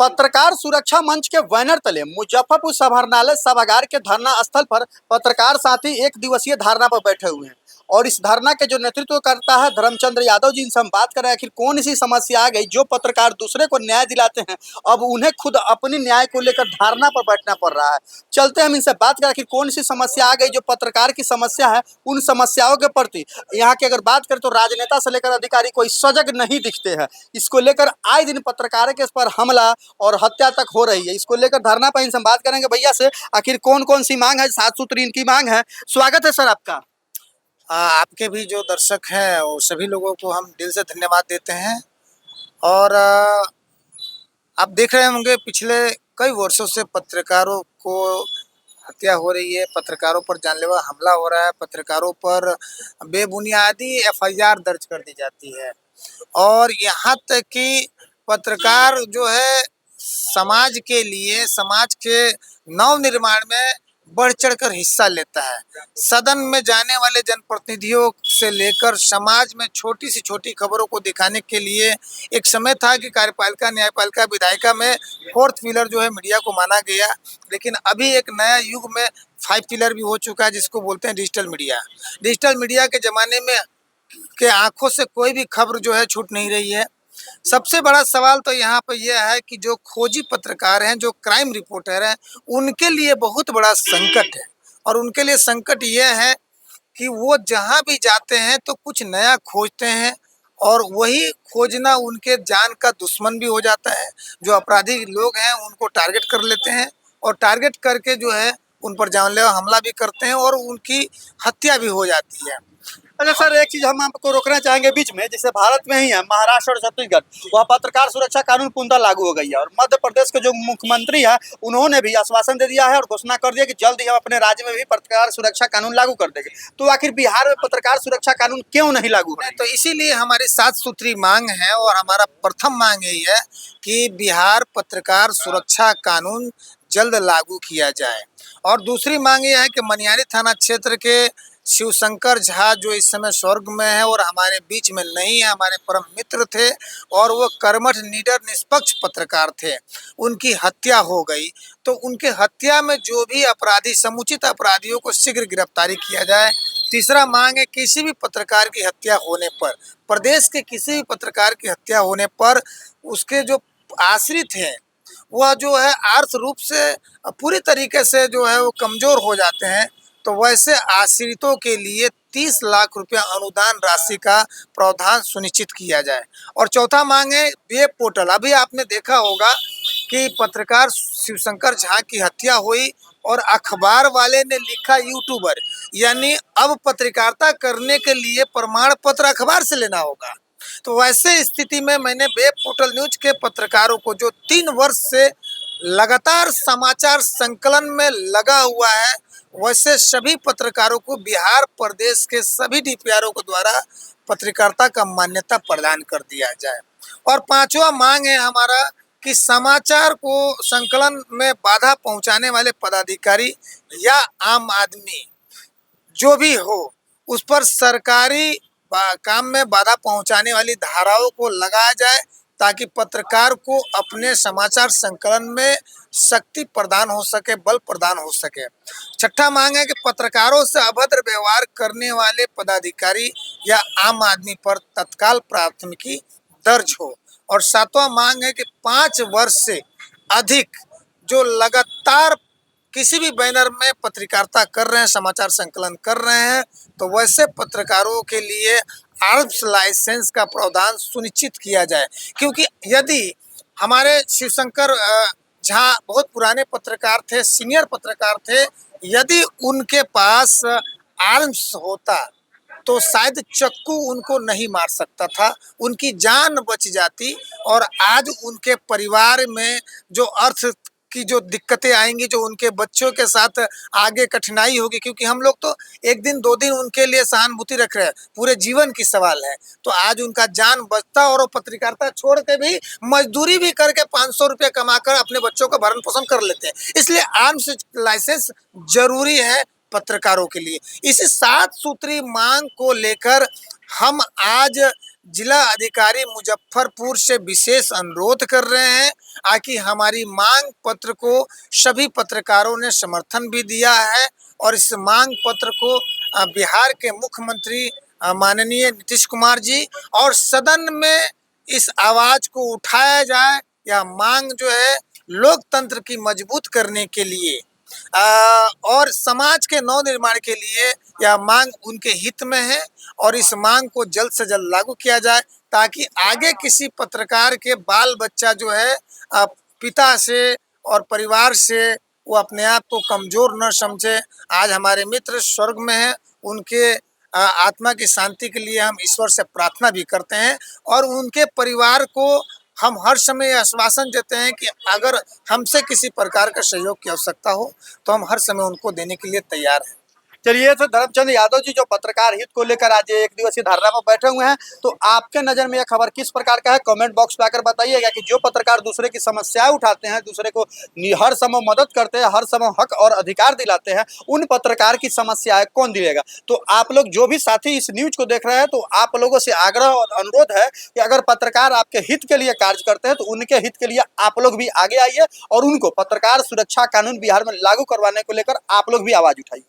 पत्रकार सुरक्षा मंच के बैनर तले मुजफ्फरपुर समाहरणालय सभागार के धरना स्थल पर पत्रकार साथी एक दिवसीय धरना पर बैठे हुए हैं और इस धरना के जो नेतृत्व करता है धर्मचंद्र यादव जी, इनसे हम बात कर रहे हैं आखिर कौन सी समस्या आ गई जो पत्रकार दूसरे को न्याय दिलाते हैं, अब उन्हें खुद अपनी न्याय को लेकर धरना पर बैठना पड़ रहा है। चलते हम इनसे बात करें आखिर कौन सी समस्या आ गई जो पत्रकार की समस्या है, उन समस्याओं के प्रति यहाँ की अगर बात करें तो राजनेता से लेकर अधिकारी कोई सजग नहीं दिखते हैं। इसको लेकर आए दिन पत्रकारों के पर हमला और हत्या तक हो रही है। इसको लेकर धरना पर इनसे बात करेंगे भैया से आखिर कौन कौन सी मांग है, 7 सूत्री इनकी मांग है। स्वागत है सर आपका। आपके भी जो दर्शक हैं वो सभी लोगों को हम दिल से धन्यवाद देते हैं। और आप देख रहे होंगे पिछले कई वर्षों से पत्रकारों को हत्या हो रही है, पत्रकारों पर जानलेवा हमला हो रहा है, पत्रकारों पर बेबुनियादी एफआईआर दर्ज कर दी जाती है और यहाँ तक कि पत्रकार जो है समाज के लिए, समाज के नव निर्माण में बढ़ चढ़कर हिस्सा लेता है। सदन में जाने वाले जनप्रतिनिधियों से लेकर समाज में छोटी से छोटी खबरों को दिखाने के लिए एक समय था कि कार्यपालिका, न्यायपालिका, विधायिका में फोर्थ पिलर जो है मीडिया को माना गया, लेकिन अभी एक नया युग में 5 पिलर भी हो चुका है जिसको बोलते हैं डिजिटल मीडिया। डिजिटल मीडिया के ज़माने में के आंखों से कोई भी खबर जो है छूट नहीं रही है। सबसे बड़ा सवाल तो यहाँ पर यह है कि जो खोजी पत्रकार हैं, जो क्राइम रिपोर्टर हैं, उनके लिए बहुत बड़ा संकट है। और उनके लिए संकट यह है कि वो जहाँ भी जाते हैं तो कुछ नया खोजते हैं और वही खोजना उनके जान का दुश्मन भी हो जाता है। जो अपराधी लोग हैं उनको टारगेट कर लेते हैं और टारगेट करके जो है उन पर जानलेवा हमला भी करते हैं और उनकी हत्या भी हो जाती है। अच्छा सर, एक चीज हम आपको रोकना चाहेंगे बीच में, जैसे भारत में ही है महाराष्ट्र और छत्तीसगढ़, वहाँ पत्रकार सुरक्षा कानून पूर्णतः लागू हो गई है और मध्य प्रदेश के जो मुख्यमंत्री है उन्होंने भी आश्वासन दे दिया है और घोषणा कर दिया कि जल्द ही हम अपने राज्य में भी पत्रकार सुरक्षा कानून लागू कर देंगे। तो आखिर बिहार में पत्रकार सुरक्षा कानून क्यों नहीं लागू हो रहा है? तो इसीलिए हमारी 7 सूत्री मांग है और हमारा प्रथम मांग यही है कि बिहार पत्रकार सुरक्षा कानून जल्द लागू किया जाए। और दूसरी मांग यह है कि मनियारी थाना क्षेत्र के शिवशंकर झा जो इस समय स्वर्ग में है और हमारे बीच में नहीं है, हमारे परम मित्र थे और वो कर्मठ, निडर, निष्पक्ष पत्रकार थे, उनकी हत्या हो गई। तो उनके हत्या में जो भी अपराधी, समुचित अपराधियों को शीघ्र गिरफ्तारी किया जाए। तीसरा मांग है किसी भी पत्रकार की हत्या होने पर, प्रदेश के किसी भी पत्रकार की हत्या होने पर उसके जो आश्रित हैं वह जो है आर्थिक रूप से पूरी तरीके से जो है वो कमज़ोर हो जाते हैं। तो वैसे आश्रितों के लिए 30 लाख रुपया अनुदान राशि का प्रावधान सुनिश्चित किया जाए। और चौथा मांग है वेब पोर्टल। अभी आपने देखा होगा कि पत्रकार शिवशंकर झा की हत्या हुई और अखबार वाले ने लिखा यूट्यूबर, यानी अब पत्रकारिता करने के लिए प्रमाण पत्र अखबार से लेना होगा। तो वैसे स्थिति में मैंने वेब पोर्टल न्यूज के पत्रकारों को जो 3 वर्ष से लगातार समाचार संकलन में लगा हुआ है, वैसे सभी पत्रकारों को बिहार प्रदेश के सभी डीपीआरओ के द्वारा पत्रकारिता का मान्यता प्रदान कर दिया जाए। और पांचवा मांग है हमारा कि समाचार को संकलन में बाधा पहुंचाने वाले पदाधिकारी या आम आदमी जो भी हो उस पर सरकारी काम में बाधा पहुंचाने वाली धाराओं को लगाया जाए ताकि पत्रकार को अपने समाचार संकलन में शक्ति प्रदान हो सके, बल प्रदान हो सके। छठा मांग है कि पत्रकारों से अभद्र व्यवहार करने वाले पदाधिकारी या आम आदमी पर तत्काल प्राथमिकी दर्ज हो। और सातवां मांग है कि 5 वर्ष से अधिक जो लगातार किसी भी बैनर में पत्रकारिता कर रहे हैं, समाचार संकलन कर रहे हैं, तो वैसे पत्रकारों के लिए आर्म्स लाइसेंस का प्रावधान सुनिश्चित किया जाए। क्योंकि यदि हमारे शिवशंकर झा बहुत पुराने पत्रकार थे, सीनियर पत्रकार थे, यदि उनके पास आर्म्स होता तो शायद चक्कू उनको नहीं मार सकता था, उनकी जान बच जाती और आज उनके परिवार में जो अर्थ की जो दिक्कतें आएंगी, जो उनके बच्चों के साथ आगे कठिनाई होगी, क्योंकि हम लोग तो 1 दिन 2 दिन उनके लिए सहानुभूति रख रहे हैं, पूरे जीवन की सवाल है। तो आज उनका जान बचता और वो पत्रकारिता छोड़ के भी मजदूरी भी करके 500 रुपये कमाकर अपने बच्चों का भरण पोषण कर लेते हैं। इसलिए आर्म्स लाइसेंस जरूरी है पत्रकारों के लिए। इस 7 सूत्री मांग को लेकर हम आज जिला अधिकारी मुजफ्फरपुर से विशेष अनुरोध कर रहे हैं ताकि हमारी मांग पत्र को सभी पत्रकारों ने समर्थन भी दिया है और इस मांग पत्र को बिहार के मुख्यमंत्री माननीय नीतीश कुमार जी और सदन में इस आवाज को उठाया जाए। यह मांग जो है लोकतंत्र की मजबूत करने के लिए और समाज के नव निर्माण के लिए यह मांग उनके हित में है और इस मांग को जल्द से जल्द लागू किया जाए ताकि आगे किसी पत्रकार के बाल बच्चा जो है पिता से और परिवार से वो अपने आप को कमजोर न समझे। आज हमारे मित्र स्वर्ग में हैं, उनके आत्मा की शांति के लिए हम ईश्वर से प्रार्थना भी करते हैं और उनके परिवार को हम हर समय आश्वासन देते हैं कि अगर हमसे किसी प्रकार का सहयोग की आवश्यकता हो तो हम हर समय उनको देने के लिए तैयार हैं। चलिए, तो धर्मचंद यादव जी जो पत्रकार हित को लेकर आज एक दिवसीय धरना पर बैठे हुए हैं, तो आपके नजर में यह खबर किस प्रकार का है, कमेंट बॉक्स में आकर बताइएगा कि जो पत्रकार दूसरे की समस्याएं उठाते हैं, दूसरे को हर समय मदद करते हैं, हर समय हक और अधिकार दिलाते हैं, उन पत्रकार की समस्याएं कौन दिलेगा। तो आप लोग जो भी साथी इस न्यूज को देख रहे हैं, तो आप लोगों से आग्रह और अनुरोध है कि अगर पत्रकार आपके हित के लिए कार्य करते हैं तो उनके हित के लिए आप लोग भी आगे आइए और उनको पत्रकार सुरक्षा कानून बिहार में लागू करवाने को लेकर आप लोग भी आवाज उठाइए।